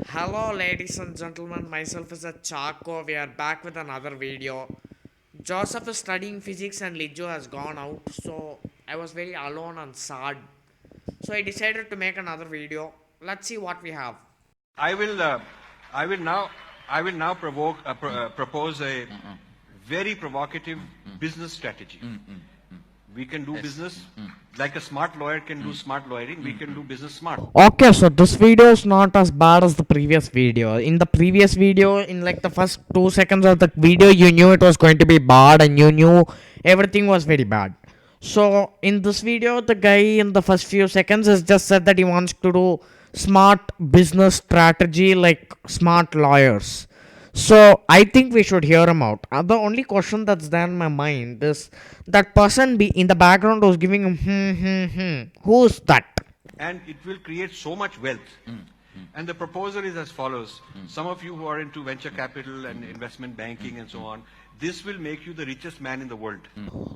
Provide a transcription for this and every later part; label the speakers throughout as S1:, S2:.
S1: Hello, ladies and gentlemen. Myself is a Chaco. We are back with another video. Joseph is studying physics and Lijo has gone out, so I was very alone and sad. So I decided to make another video. Let's see what we have.
S2: I will, uh, I will now, I will now propose a very provocative business strategy. We can do business like a smart lawyer can do smart lawyering. We can do business smart.
S1: Okay, so this video is not as bad as the previous video. In the previous video, in like the first 2 seconds of the video, you knew it was going to be bad and you knew everything was very bad. So in this video, the guy in the first few seconds has just said that he wants to do smart business strategy like smart lawyers. So I think we should hear him out. The only question that's there in my mind is that person be in the background was giving him Who's that?
S2: And it will create so much wealth. And the proposal is as follows. Some of you who are into venture capital and investment banking and so on, this will make you the richest man in the world.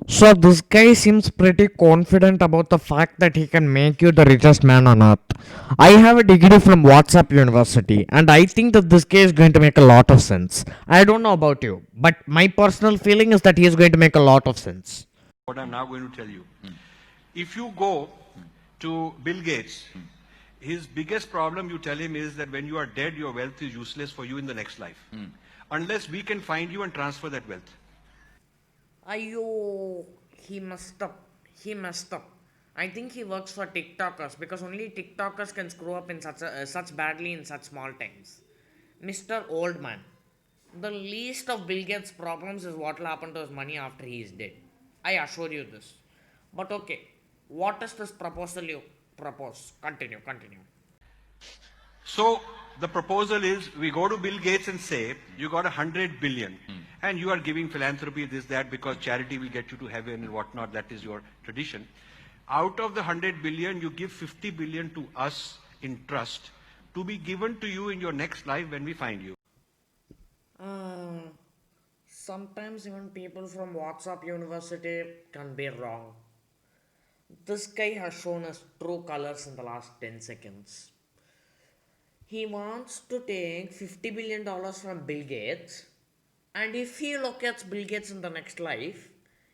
S1: So this guy seems pretty confident about the fact that he can make you the richest man on earth. I have a degree from WhatsApp University and I think that this guy is going to make a lot of sense. I don't know about you, but my personal feeling is that he is going to make a lot of sense.
S2: What I'm now going to tell you. If you go to Bill Gates, his biggest problem, you tell him, is that when you are dead, your wealth is useless for you in the next life. Unless we can find you and transfer that wealth.
S1: Ayo, he messed up. He messed up. I think he works for TikTokers because only TikTokers can screw up in such badly in such small times. Mr. Oldman, the least of Bill Gates' problems is what will happen to his money after he is dead. I assure you this. But okay, what is this proposal you propose? Continue, continue.
S2: So the proposal is we go to Bill Gates and say, you got 100 billion and you are giving philanthropy, this, that, because charity will get you to heaven and whatnot. That is your tradition. Out of the 100 billion, you give 50 billion to us in trust to be given to you in your next life when we find you.
S1: Sometimes even people from WhatsApp University can be wrong. This guy has shown us true colors in the last 10 seconds. He wants to take $50 billion from Bill Gates, and if he locates Bill Gates in the next life,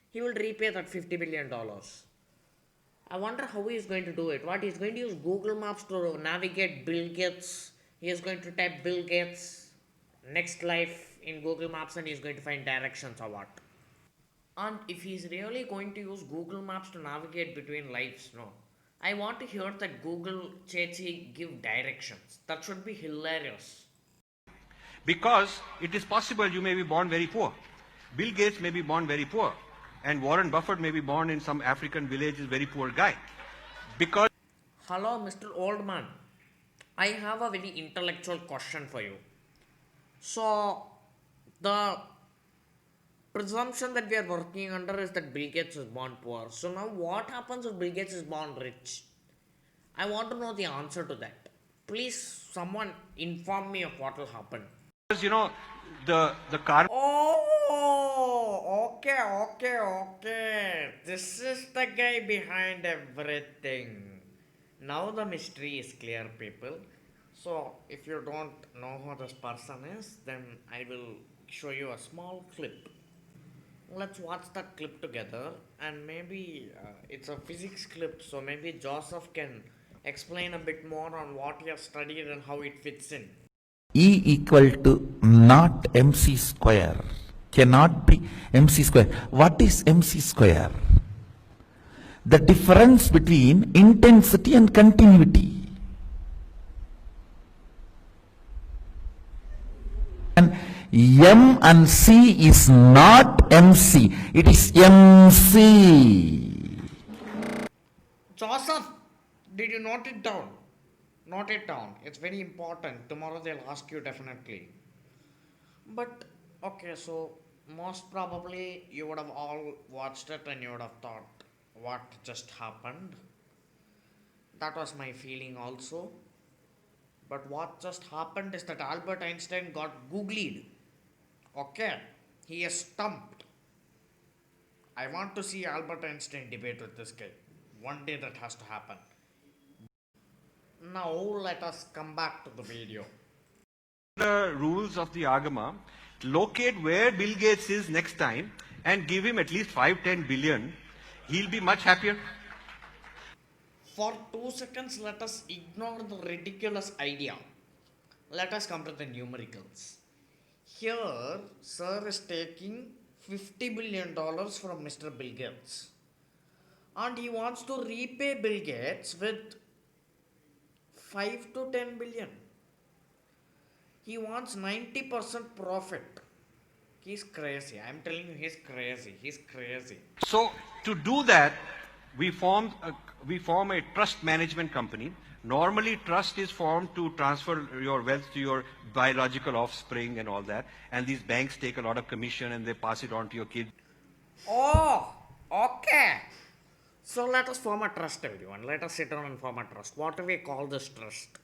S1: he will repay that $50 billion. I wonder how he is going to do it. What, he is going to use Google Maps to navigate Bill Gates? He is going to type Bill Gates next life in Google Maps and he is going to find directions or what? And if he's really going to use Google Maps to navigate between lives, no. I want to hear that Google Chechi give directions. That should be hilarious.
S2: Because it is possible you may be born very poor. Bill Gates may be born very poor. And Warren Buffett may be born in some African village, is very poor guy. Because
S1: Hello, Mr. Oldman. I have a very intellectual question for you. So, the presumption that we are working under is that Bill Gates is born poor. So, now what happens if Bill Gates is born rich? I want to know the answer to that. Please, someone inform me of what will happen.
S2: you know the car
S1: Oh, okay, okay, okay. This is the guy behind everything. Now the mystery is clear, people. So, if you don't know who this person is, then I will show you a small clip. Let's watch that clip together, and maybe it's a physics clip, so maybe Joseph can explain a bit more on what he has studied and how it fits in.
S3: E equal to not mc square, cannot be mc square. What is mc square? The difference between intensity and continuity. And M and C is not MC, it is MC.
S1: Joseph, did you note it down? Note it down. It's very important. Tomorrow they'll ask you definitely. But okay, so most probably you would have all watched it and you would have thought what just happened. That was my feeling also. But what just happened is that Albert Einstein got googlied. Okay, he is stumped. I want to see Albert Einstein debate with this guy. One day that has to happen. Now let us come back to the video.
S2: the rules of the Agama, locate where Bill Gates is next time and give him at least 5-10 billion, he'll be much happier.
S1: For 2 seconds, let us ignore the ridiculous idea. Let us come to the numericals. Here, Sir is taking $50 billion from Mr. Bill Gates. And he wants to repay Bill Gates with 5 to 10 billion. He wants 90% profit. He's crazy. I'm telling you, he's crazy. He's crazy.
S2: So to do that, we form a trust management company. Normally, trust is formed to transfer your wealth to your biological offspring and all that. And these banks take a lot of commission and they pass it on to your kids.
S1: Oh, okay. So let us form a trust, everyone. Let us sit down and form a trust. What do we call this trust?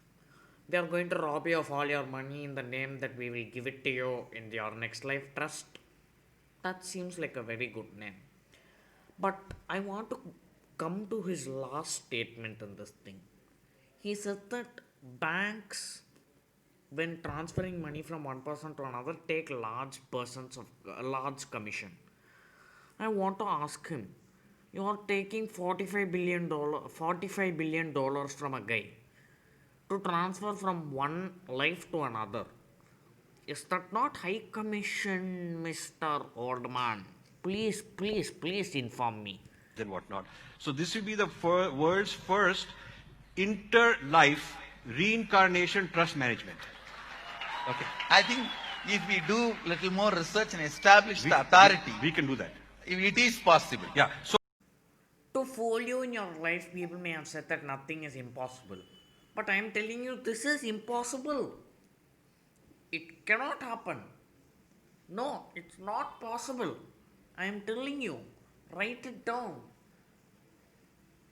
S1: We are going to rob you of all your money in the name that we will give it to you in your next life trust. That seems like a very good name. But I want to come to his last statement in this thing. He said that banks, when transferring money from one person to another, take large large commission. I want to ask him, you are taking $45 billion from a guy to transfer from one life to another. Is that not high commission, Mr. Oldman? Please, please, please inform me.
S2: And whatnot. So this will be the world's first inter-life reincarnation trust management. Okay.
S4: I think if we do little more research and establish the authority,
S2: We can do that.
S4: it is possible.
S2: Yeah. So
S1: To fool you in your life, people may have said that nothing is impossible. But I am telling you, this is impossible. It cannot happen. No, it's not possible. I am telling you, write it down.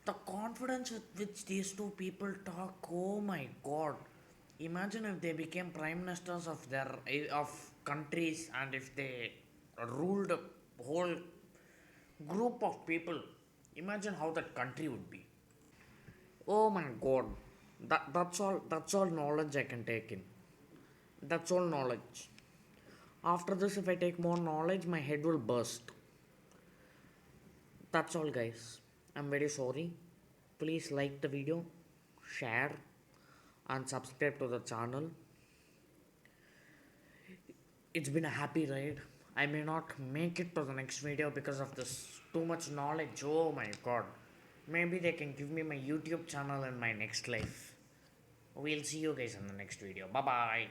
S1: The confidence with which these two people talk, oh my god. Imagine if they became prime ministers of countries, and if they ruled a whole group of people. Imagine how that country would be. Oh my god. That's all knowledge I can take in. That's all knowledge. After this, if I take more knowledge, my head will burst. That's all, guys. I'm very sorry. Please like the video, share, and subscribe to the channel. It's been a happy ride. I may not make it to the next video because of this too much knowledge. Oh my god. Maybe they can give me my YouTube channel in my next life. We'll see you guys in the next video. Bye bye.